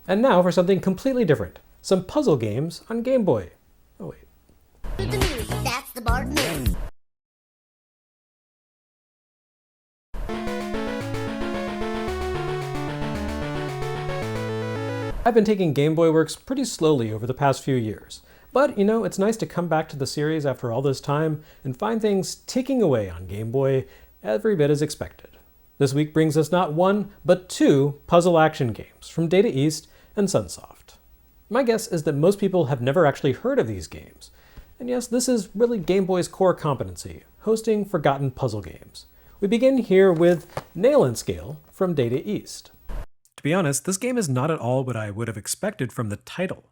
And now for something completely different. Some puzzle games on Game Boy. Oh wait. That's the Bart News. I've been taking Game Boy Works pretty slowly over the past few years. But, you know, it's nice to come back to the series after all this time and find things ticking away on Game Boy every bit as expected. This week brings us not one, but two puzzle action games from Data East and Sunsoft. My guess is that most people have never actually heard of these games. And yes, this is really Game Boy's core competency, hosting forgotten puzzle games. We begin here with Nailn Scale from Data East. To be honest, this game is not at all what I would have expected from the title.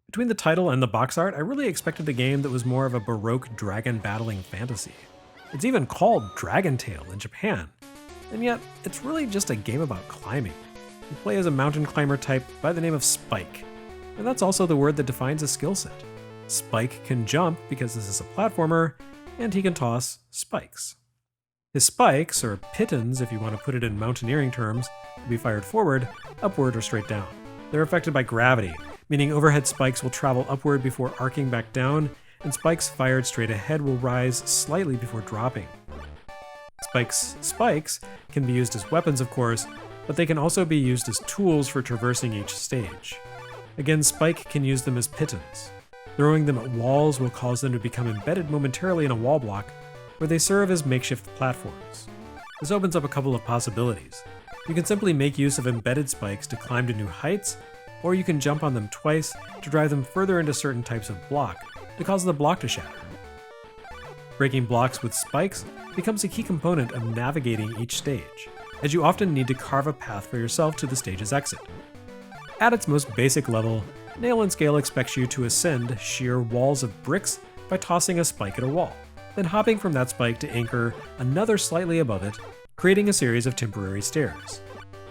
Between the title and the box art, I really expected a game that was more of a Baroque dragon battling fantasy. It's even called Dragon Tale in Japan. And yet, it's really just a game about climbing. You play as a mountain climber type by the name of Spike. And that's also the word that defines a skill set. Spike can jump because this is a platformer, and he can toss spikes. His spikes, or pitons if you want to put it in mountaineering terms, will be fired forward, upward, or straight down. They're affected by gravity, meaning overhead spikes will travel upward before arcing back down, and spikes fired straight ahead will rise slightly before dropping. Spikes can be used as weapons, of course, but they can also be used as tools for traversing each stage. Again, Spike can use them as pitons. Throwing them at walls will cause them to become embedded momentarily in a wall block, where they serve as makeshift platforms. This opens up a couple of possibilities. You can simply make use of embedded spikes to climb to new heights, or you can jump on them twice to drive them further into certain types of block to cause the block to shatter. Breaking blocks with spikes becomes a key component of navigating each stage, as you often need to carve a path for yourself to the stage's exit. At its most basic level, Nailn Scale expects you to ascend sheer walls of bricks by tossing a spike at a wall, then hopping from that spike to anchor another slightly above it, creating a series of temporary stairs.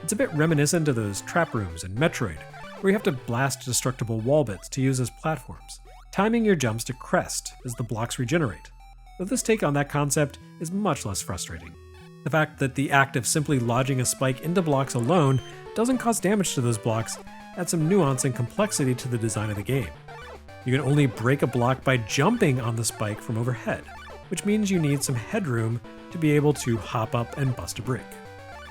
It's a bit reminiscent of those trap rooms in Metroid, where you have to blast destructible wall bits to use as platforms, timing your jumps to crest as the blocks regenerate. Though this take on that concept is much less frustrating. The fact that the act of simply lodging a spike into blocks alone doesn't cause damage to those blocks adds some nuance and complexity to the design of the game. You can only break a block by jumping on the spike from overhead, which means you need some headroom to be able to hop up and bust a brick.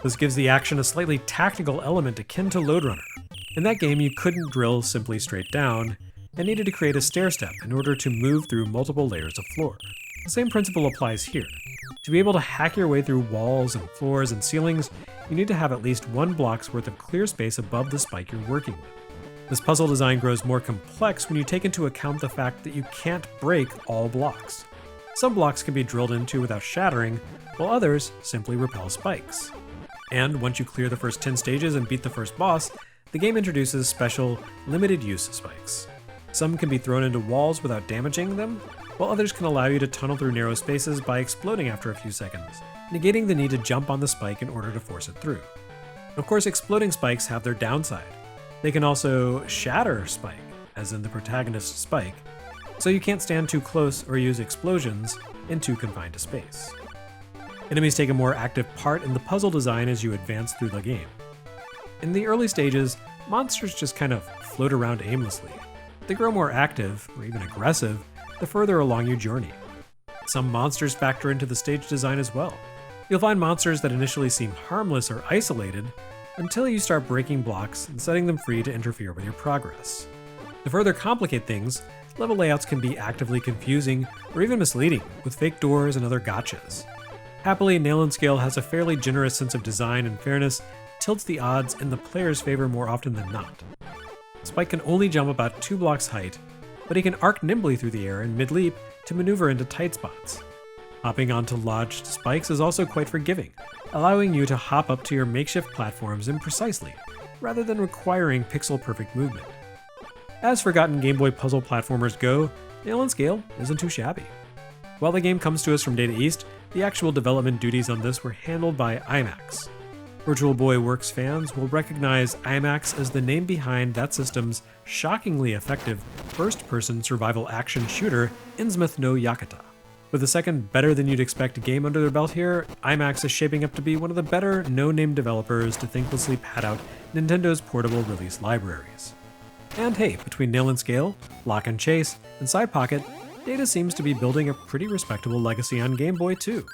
This gives the action a slightly tactical element akin to Lode Runner. In that game, you couldn't drill simply straight down, and needed to create a stair step in order to move through multiple layers of floor. The same principle applies here. To be able to hack your way through walls and floors and ceilings, you need to have at least one block's worth of clear space above the spike you're working with. This puzzle design grows more complex when you take into account the fact that you can't break all blocks. Some blocks can be drilled into without shattering, while others simply repel spikes. And once you clear the first 10 stages and beat the first boss, the game introduces special, limited-use spikes. Some can be thrown into walls without damaging them, while others can allow you to tunnel through narrow spaces by exploding after a few seconds, negating the need to jump on the spike in order to force it through. Of course, exploding spikes have their downside. They can also shatter spike, as in the protagonist's spike, so you can't stand too close or use explosions in too confined a space. Enemies take a more active part in the puzzle design as you advance through the game. In the early stages, monsters just kind of float around aimlessly. They grow more active, or even aggressive, the further along you journey. Some monsters factor into the stage design as well. You'll find monsters that initially seem harmless or isolated until you start breaking blocks and setting them free to interfere with your progress. To further complicate things, level layouts can be actively confusing or even misleading, with fake doors and other gotchas. Happily, Nailn Scale has a fairly generous sense of design and fairness, tilts the odds in the player's favor more often than not. Spike can only jump about 2 blocks height, but he can arc nimbly through the air in mid-leap to maneuver into tight spots. Hopping onto lodged spikes is also quite forgiving, allowing you to hop up to your makeshift platforms imprecisely, rather than requiring pixel-perfect movement. As forgotten Game Boy puzzle platformers go, Nailn Scale isn't too shabby. While the game comes to us from Data East, the actual development duties on this were handled by IMAX. Virtual Boy Works fans will recognize IMAX as the name behind that system's shockingly effective first-person survival action shooter, Innsmouth no Yakata. With a second better than you'd expect game under their belt here, IMAX is shaping up to be one of the better no-name developers to thanklessly pad out Nintendo's portable release libraries. And hey, between Nailn Scale, Lock and Chase, and Side Pocket, Data seems to be building a pretty respectable legacy on Game Boy too.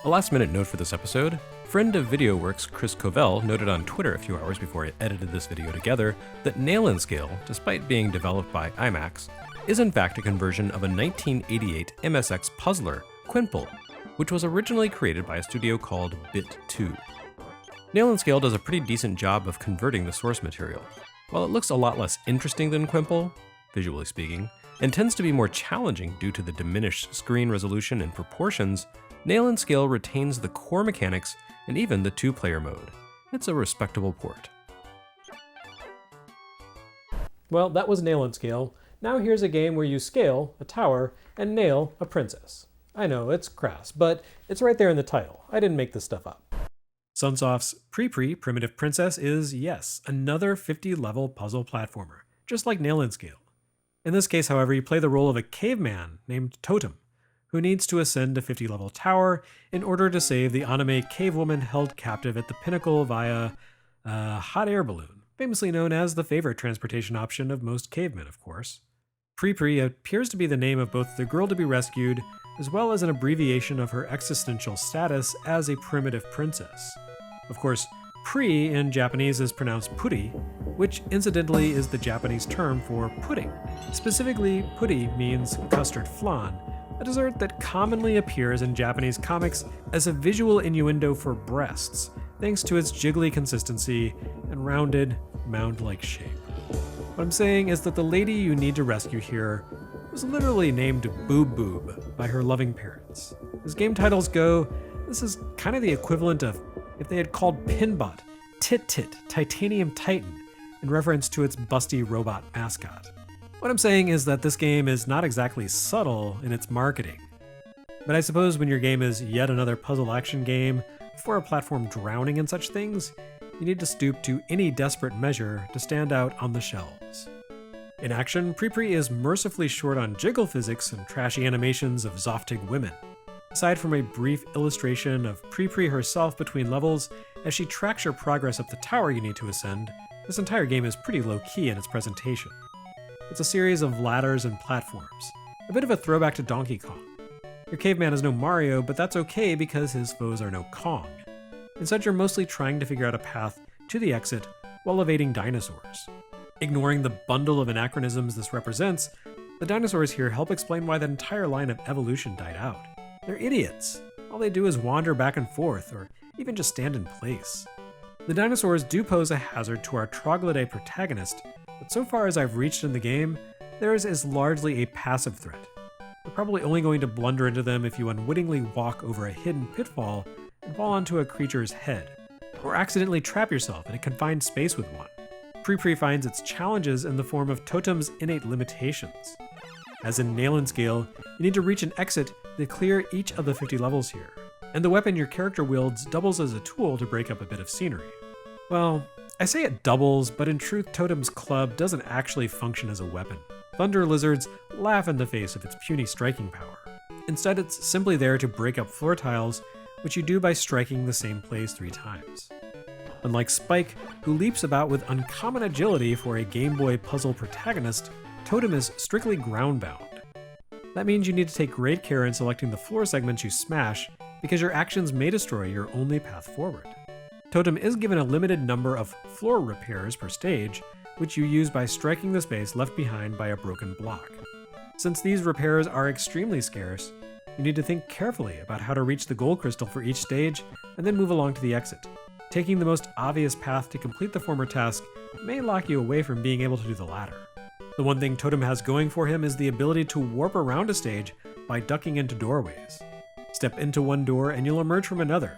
A last-minute note for this episode. Friend of VideoWorks Chris Covell noted on Twitter a few hours before I edited this video together that Nailn Scale, despite being developed by IMAX, is in fact a conversion of a 1988 MSX puzzler, Quimple, which was originally created by a studio called Bit2. Nailn Scale does a pretty decent job of converting the source material. While it looks a lot less interesting than Quimple, visually speaking, and tends to be more challenging due to the diminished screen resolution and proportions, Nailn Scale retains the core mechanics and even the two-player mode. It's a respectable port. Well, that was Nailn Scale. Now here's a game where you scale a tower and nail a princess. I know, it's crass, but it's right there in the title. I didn't make this stuff up. Sunsoft's Pri Pri Primitive Princess is, yes, another 50-level puzzle platformer, just like Nailn Scale. In this case, however, you play the role of a caveman named Totem, who needs to ascend a 50-level tower in order to save the anime cave woman held captive at the pinnacle via a hot air balloon, famously known as the favorite transportation option of most cavemen, of course. Pri Pri appears to be the name of both the girl to be rescued, as well as an abbreviation of her existential status as a primitive princess. Of course, Pri in Japanese is pronounced puri, which incidentally is the Japanese term for pudding. Specifically, puri means custard flan, a dessert that commonly appears in Japanese comics as a visual innuendo for breasts, thanks to its jiggly consistency and rounded, mound-like shape. What I'm saying is that the lady you need to rescue here was literally named Boob Boob by her loving parents. As game titles go, this is kind of the equivalent of if they had called Pinbot Tit Tit Titanium Titan in reference to its busty robot mascot. What I'm saying is that this game is not exactly subtle in its marketing. But I suppose when your game is yet another puzzle action game for a platform drowning in such things, you need to stoop to any desperate measure to stand out on the shelves. In action, Pri Pri is mercifully short on jiggle physics and trashy animations of Zoftig women. Aside from a brief illustration of Pri Pri herself between levels, as she tracks your progress up the tower you need to ascend, this entire game is pretty low-key in its presentation. It's a series of ladders and platforms, a bit of a throwback to Donkey Kong. Your caveman is no Mario, but that's okay because his foes are no Kong. Instead, you're mostly trying to figure out a path to the exit while evading dinosaurs. Ignoring the bundle of anachronisms this represents, the dinosaurs here help explain why that entire line of evolution died out. They're idiots. All they do is wander back and forth, or even just stand in place. The dinosaurs do pose a hazard to our troglodyte protagonist, but so far as I've reached in the game, theirs is largely a passive threat. You're probably only going to blunder into them if you unwittingly walk over a hidden pitfall and fall onto a creature's head, or accidentally trap yourself in a confined space with one. Pri Pri finds its challenges in the form of Totem's innate limitations. As in Nailn Scale, you need to reach an exit to clear each of the 50 levels here, and the weapon your character wields doubles as a tool to break up a bit of scenery. Well, I say it doubles, but in truth Totem's club doesn't actually function as a weapon. Thunder lizards laugh in the face of its puny striking power. Instead, it's simply there to break up floor tiles, which you do by striking the same place 3 times. Unlike Spike, who leaps about with uncommon agility for a Game Boy puzzle protagonist, Totem is strictly ground-bound. That means you need to take great care in selecting the floor segments you smash, because your actions may destroy your only path forward. Totem is given a limited number of floor repairs per stage, which you use by striking the space left behind by a broken block. Since these repairs are extremely scarce, you need to think carefully about how to reach the gold crystal for each stage, and then move along to the exit. Taking the most obvious path to complete the former task may lock you away from being able to do the latter. The one thing Totem has going for him is the ability to warp around a stage by ducking into doorways. Step into one door and you'll emerge from another,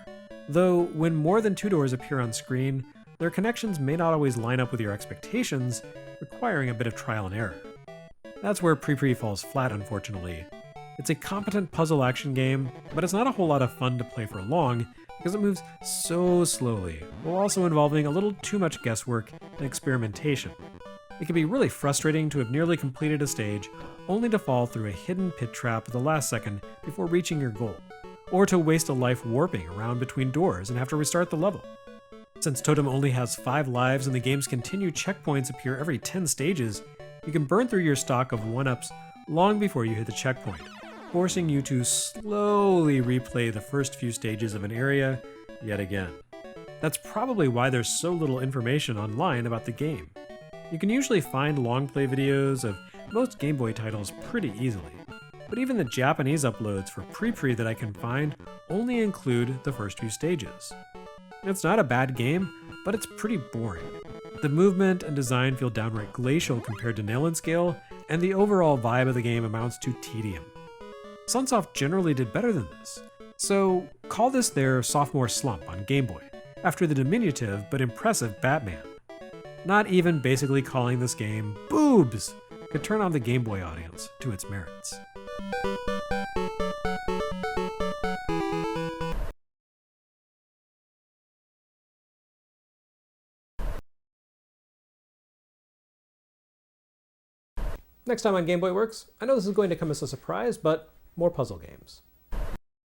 though when more than 2 doors appear on screen, their connections may not always line up with your expectations, requiring a bit of trial and error. That's where Pri Pri falls flat, unfortunately. It's a competent puzzle action game, but it's not a whole lot of fun to play for long because it moves so slowly, while also involving a little too much guesswork and experimentation. It can be really frustrating to have nearly completed a stage only to fall through a hidden pit trap at the last second before reaching your goal, or to waste a life warping around between doors and have to restart the level. Since Totem only has 5 lives and the game's continued checkpoints appear every 10 stages, you can burn through your stock of 1-ups long before you hit the checkpoint, forcing you to slowly replay the first few stages of an area yet again. That's probably why there's so little information online about the game. You can usually find long play videos of most Game Boy titles pretty easily, but even the Japanese uploads for Pri Pri that I can find only include the first few stages. It's not a bad game, but it's pretty boring. The movement and design feel downright glacial compared to Nailn Scale, and the overall vibe of the game amounts to tedium. Sunsoft generally did better than this, so call this their sophomore slump on Game Boy, after the diminutive but impressive Batman. Not even basically calling this game boobs could turn on the Game Boy audience to its merits. Next time on Game Boy Works, I know this is going to come as a surprise, but more puzzle games.